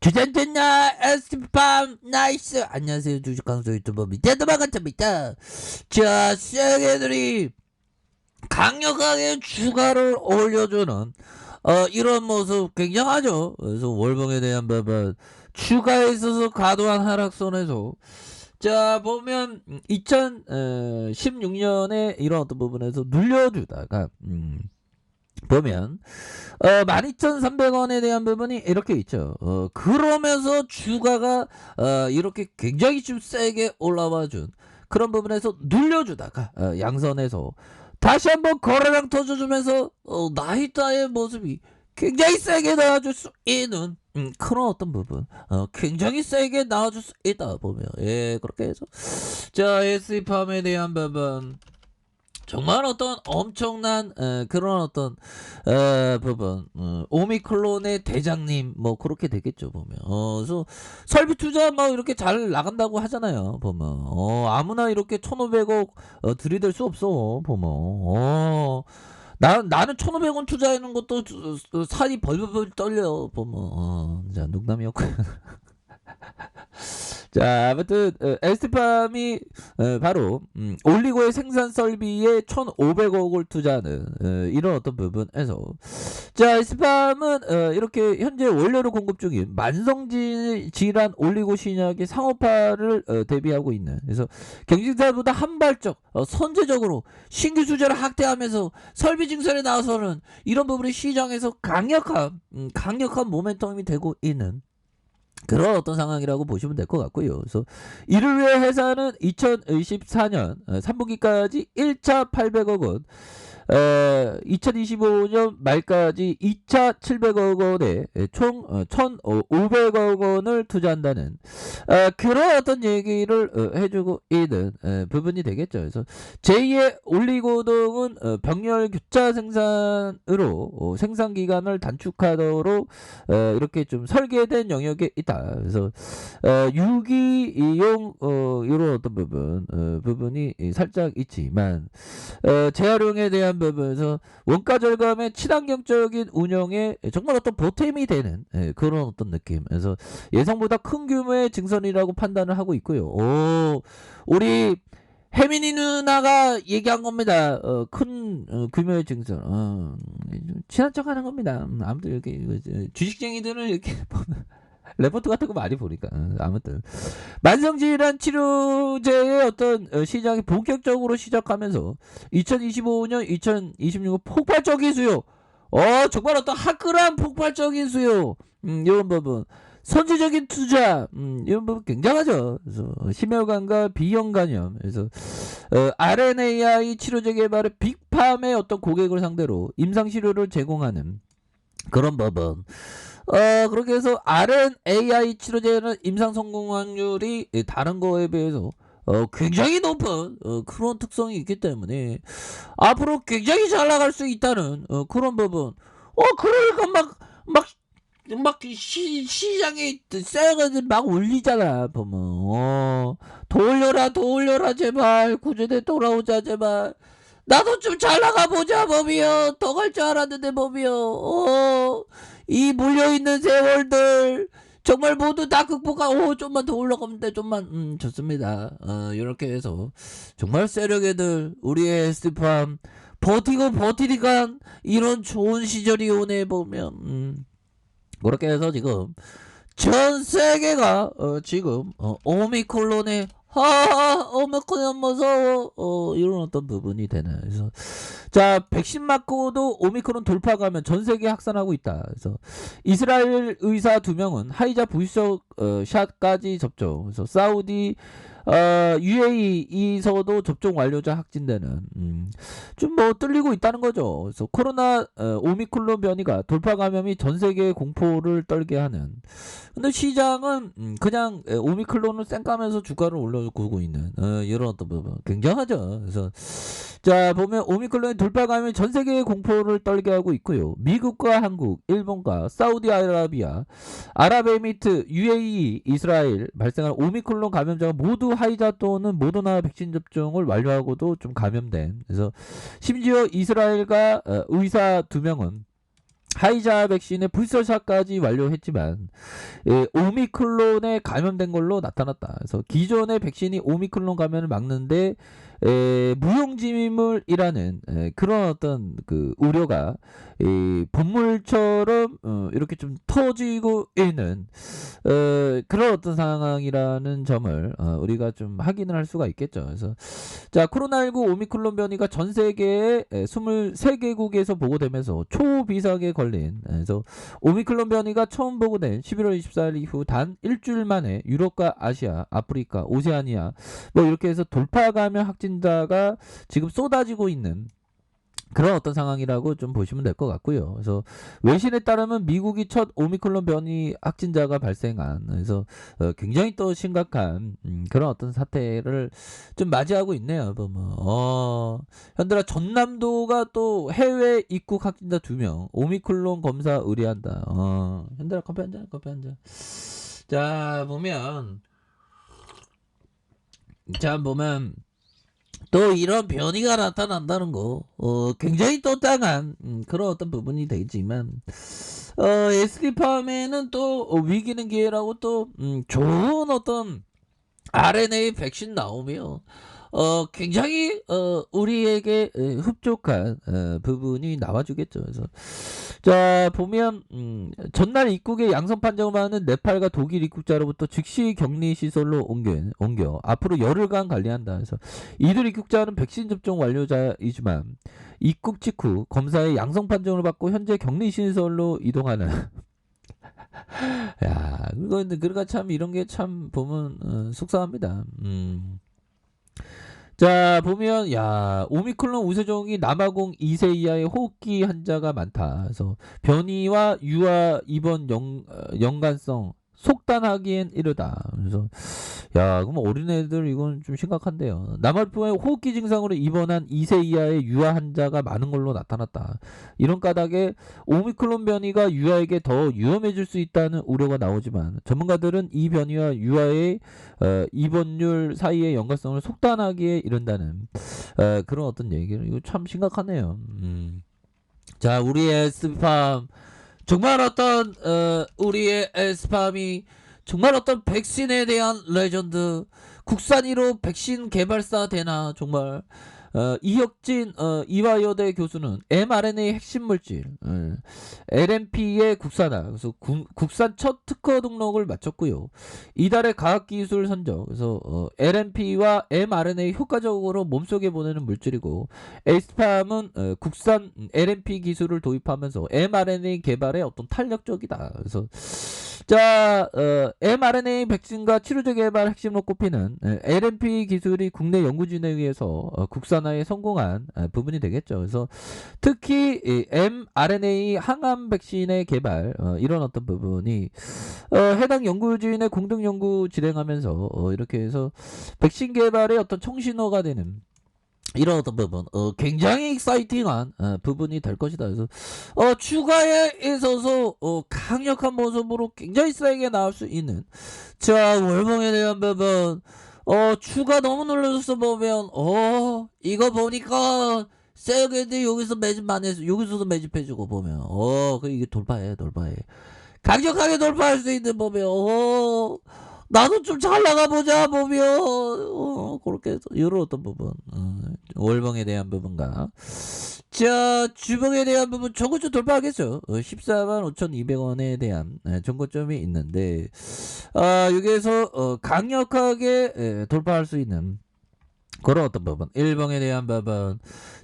주전됐나 에스팜 나이스. 안녕하세요, 주식강소 유튜버 밑에도만 같습니다. 자, 세계들이 강력하게 주가를 올려주는 이런 모습 굉장하죠. 그래서 월봉에 대한 부분, 주가에 있어서 과도한 하락선에서 자 보면 2016년에 이런 어떤 부분에서 눌려주다가 보면 12,300원에 대한 부분이 이렇게 있죠. 그러면서 주가가 이렇게 굉장히 좀 세게 올라와 준 그런 부분에서 눌려주다가 양선에서 다시 한번 거래량 터져주면서 나이다의 모습이 굉장히 세게 나와줄 수 있는 그런 어떤 부분 굉장히 세게 나와줄 수 있다 보면 그렇게 해서 자 SE팜에 대한 부분 정말 어떤 엄청난 그런 어떤 부분 오미클론의 대장님 뭐 그렇게 되겠죠 보면 그래서 설비 투자 뭐 이렇게 잘 나간다고 하잖아요 보면 아무나 이렇게 1,500억 들이댈 수 없어 보면 나는 1,500원 투자하는 것도 살이 벌벌 떨려 보면 자 농담이었고 자 아무튼 에스팜이 바로 올리고의 생산 설비에 1,500억을 투자하는 이런 어떤 부분에서 자 에스팜은 이렇게 현재 원료를 공급 중인 만성질환 올리고 신약의 상업화를 대비하고 있는 그래서 경쟁사보다 한발적 선제적으로 신규 수제를 확대하면서 설비 증설에 나서는 이런 부분이 시장에서 강력한 모멘텀이 되고 있는 그런 어떤 상황이라고 보시면 될 것 같고요. 그래서 이를 위해 회사는 2024년 3분기까지 1차 800억 원, 2025년 말까지 2차 700억 원에 총 1,500억 원을 투자한다는 그런 어떤 얘기를 해주고 있는 부분이 되겠죠. 그래서 제2의 올리고동은 병렬 교차 생산으로 생산 기간을 단축하도록 이렇게 좀 설계된 영역에 있다. 그래서 유기용 이런 어떤 부분이 살짝 있지만 재활용에 대한 부분에서 원가 절감의 친환경적인 운영에 정말 어떤 보탬이 되는 그런 어떤 느낌. 그래서 예상보다 큰 규모의 증선이라고 판단을 하고 있고요. 우리 혜민이 누나가 얘기한 겁니다. 큰 규모의 증선. 친한 척 하는 겁니다. 아무튼 이렇게 주식쟁이들은 이렇게 레포트 같은 거 많이 보니까 아무튼 만성질환 치료제의 어떤 시장이 본격적으로 시작하면서 2025년 2026년 폭발적인 수요 정말 어떤 화끈한 폭발적인 수요 이런 부분 선제적인 투자 이런 부분 굉장하죠. 그래서 심혈관과 비형 간염 그래서 RNAi 치료제 개발의 빅팜의 어떤 고객을 상대로 임상 치료를 제공하는 그런 부분 그렇게 해서 RNAi 치료제는 임상 성공 확률이 다른 거에 비해서 굉장히 높은 그런 특성이 있기 때문에 앞으로 굉장히 잘 나갈 수 있다는 그런 부분 그러니까 막 시장에 쎄가지고 막 올리잖아 보면 더 올려라 제발 구조대 돌아오자 제발 나도 좀 잘 나가보자 범이요 더 갈 줄 알았는데 범이요 이 몰려있는 세월들 정말 모두 다 극복하고 좀만 더 올라가면 돼 좀만 좋습니다 이렇게 해서 정말 세력애들 우리의 스티팜 버티니까 이런 좋은 시절이 오네 보면 그렇게 해서 지금 전 세계가 지금 오미크론에 오미크론 무서워 이런 어떤 부분이 되는 그래서 자 백신 맞고도 오미크론 돌파 가면 전 세계 확산하고 있다. 그래서 이스라엘 의사 2명은 화이자 부스터 샷까지 접종. 그래서 사우디 UAE에서도 접종 완료자 확진되는 좀 뭐 뚫리고 있다는 거죠. 그래서 코로나 오미크론 변이가 돌파 감염이 전 세계에 공포를 떨게 하는. 근데 시장은 그냥 오미크론을 쌩까면서 주가를 올려주고 있는 이런 어떤 부분 굉장하죠. 그래서 자 보면 오미크론의 돌파 감염이 전 세계에 공포를 떨게 하고 있고요. 미국과 한국, 일본과 사우디아라비아, 아랍에미리트, UAE, 이스라엘 발생한 오미크론 감염자가 모두 화이자 또는 모더나 백신 접종을 완료하고도 좀 감염된. 그래서 심지어 이스라엘과 의사 2명은 화이자 백신의 부스터샷까지 완료했지만 오미크론에 감염된 걸로 나타났다. 그래서 기존의 백신이 오미크론 감염을 막는데 무용지물이라는 그런 어떤 그 우려가 본물처럼 이렇게 좀 터지고 있는 그런 어떤 상황이라는 점을 우리가 좀 확인을 할 수가 있겠죠. 그래서 자, 코로나19 오미크론 변이가 전 세계의 23개국에서 보고되면서 초비상에 걸린, 그래서 오미크론 변이가 처음 보고된 11월 24일 이후 단 일주일 만에 유럽과 아시아, 아프리카, 오세아니아 뭐 이렇게 해서 돌파 감염 확진자가 지금 쏟아지고 있는 그런 어떤 상황이라고 좀 보시면 될 것 같고요. 그래서 외신에 따르면 미국이 첫 오미크론 변이 확진자가 발생한, 그래서 굉장히 또 심각한 그런 어떤 사태를 좀 맞이하고 있네요. 현들아 전남도가 또 해외 입국 확진자 2명 오미크론 검사 의뢰한다. 현들아 커피 한 잔, 커피 한 잔. 자 보면 또 이런 변이가 나타난다는 거 굉장히 또 땅한 그런 어떤 부분이 되지만 SD팜에는 또 위기는 기회라고 또 좋은 어떤 RNA 백신 나오며 굉장히 우리에게 흡족한 부분이 나와주겠죠. 그래서 자 보면 전날 입국에 양성 판정을 받는 네팔과 독일 입국자로부터 즉시 격리 시설로 옮겨 앞으로 열흘간 관리한다. 그래서 이들 입국자는 백신 접종 완료자이지만 입국 직후 검사의 양성 판정을 받고 현재 격리 시설로 이동하는 야, 그러니까 참 이런 게 참 보면 속상합니다. 자 보면 야 오미크론 우세종이 남아공 2세 이하의 호흡기 환자가 많다. 그래서 변이와 유아 입원 연관성 속단하기엔 이르다. 그래서 야 그럼 어린애들 이건 좀 심각한데요. 남아프에 호흡기 증상으로 입원한 2세 이하의 유아 환자가 많은 걸로 나타났다. 이런 까닭에 오미크론 변이가 유아에게 더 위험해질 수 있다는 우려가 나오지만 전문가들은 이 변이와 유아의 입원율 사이의 연관성을 속단하기에 이른다는 그런 어떤 얘기를 이거 참 심각하네요. 자 우리의 스팜 정말 어떤 우리의 스팜이 정말 어떤 백신에 대한 레전드 국산 1호 백신 개발사 되나 정말 이혁진 이화여대 교수는 mRNA 핵심 물질 LNP의 국산화 그래서 국산 첫 특허 등록을 마쳤고요. 이달의 과학기술 선적 그래서 LNP와 mRNA 효과적으로 몸속에 보내는 물질이고 에이스팜은 국산 LNP 기술을 도입하면서 mRNA 개발에 어떤 탄력적이다. 그래서 자, mRNA 백신과 치료제 개발 핵심으로 꼽히는 LNP 기술이 국내 연구진에 의해서 국산화에 성공한 부분이 되겠죠. 그래서 특히 mRNA 항암 백신의 개발 이런 어떤 부분이 해당 연구진의 공동 연구 진행하면서 이렇게 해서 백신 개발의 어떤 청신호가 되는 이런 어떤 부분 굉장히 익사이팅한 부분이 될 것이다. 그래서 추가에 있어서 강력한 모습으로 굉장히 세게 나올 수 있는 자 월봉에 대한 부분 추가 너무 눌러줘서 보면 이거 보니까 세게 여기서 매집만 해서 여기서도 매집해주고 보면 그 이게 돌파해 강력하게 돌파할 수 있는 보면 나도 좀 잘 나가보자 보면 그렇게 해서 이런 어떤 부분 월봉에 대한 부분과 자 주봉에 대한 부분 저거좀 돌파하겠죠. 145,200원에 대한 정고점이 있는데 여기에서 강력하게 돌파할 수 있는 그런 어떤 부분 1봉에 대한 부분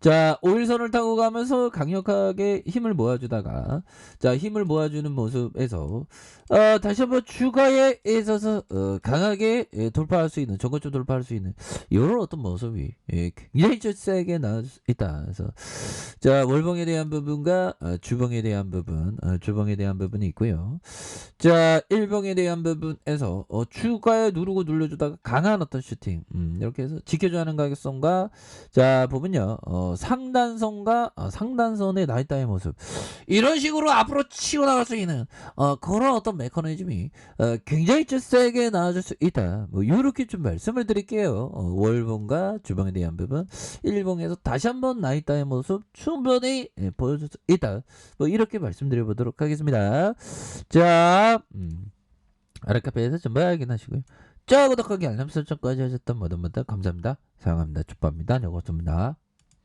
자 5일선을 타고 가면서 강력하게 힘을 모아주다가 자 힘을 모아주는 모습에서 다시 한번 추가에 있어서 강하게 돌파할 수 있는 저것 돌파할 수 있는 이런 어떤 모습이 굉장히 세게 나와 있다. 그래서 자 월봉에 대한 부분과 주봉에 대한 부분 주봉에 대한 부분이 있고요. 자 1봉에 대한 부분에서 추가에 누르고 눌러주다가 강한 어떤 슈팅 이렇게 해서 지켜줘 보여주는 가격선과 자 보면요 상단선과 상단선의 나이따의 모습 이런 식으로 앞으로 치고 나갈 수 있는 그런 어떤 메커니즘이 굉장히 좀 세게 나와줄 수 있다. 뭐 이렇게 좀 말씀을 드릴게요. 월봉과 주봉에 대한 부분 일봉에서 다시 한번 나이따의 모습 충분히 보여줄 수 있다. 뭐 이렇게 말씀드려보도록 하겠습니다. 자 아랫카페에서 좀 봐야긴 하시고요. 자 구독하기 알람 설정까지 하셨던 모든 분들 감사합니다. 사랑합니다. 축복합니다. 여고습니다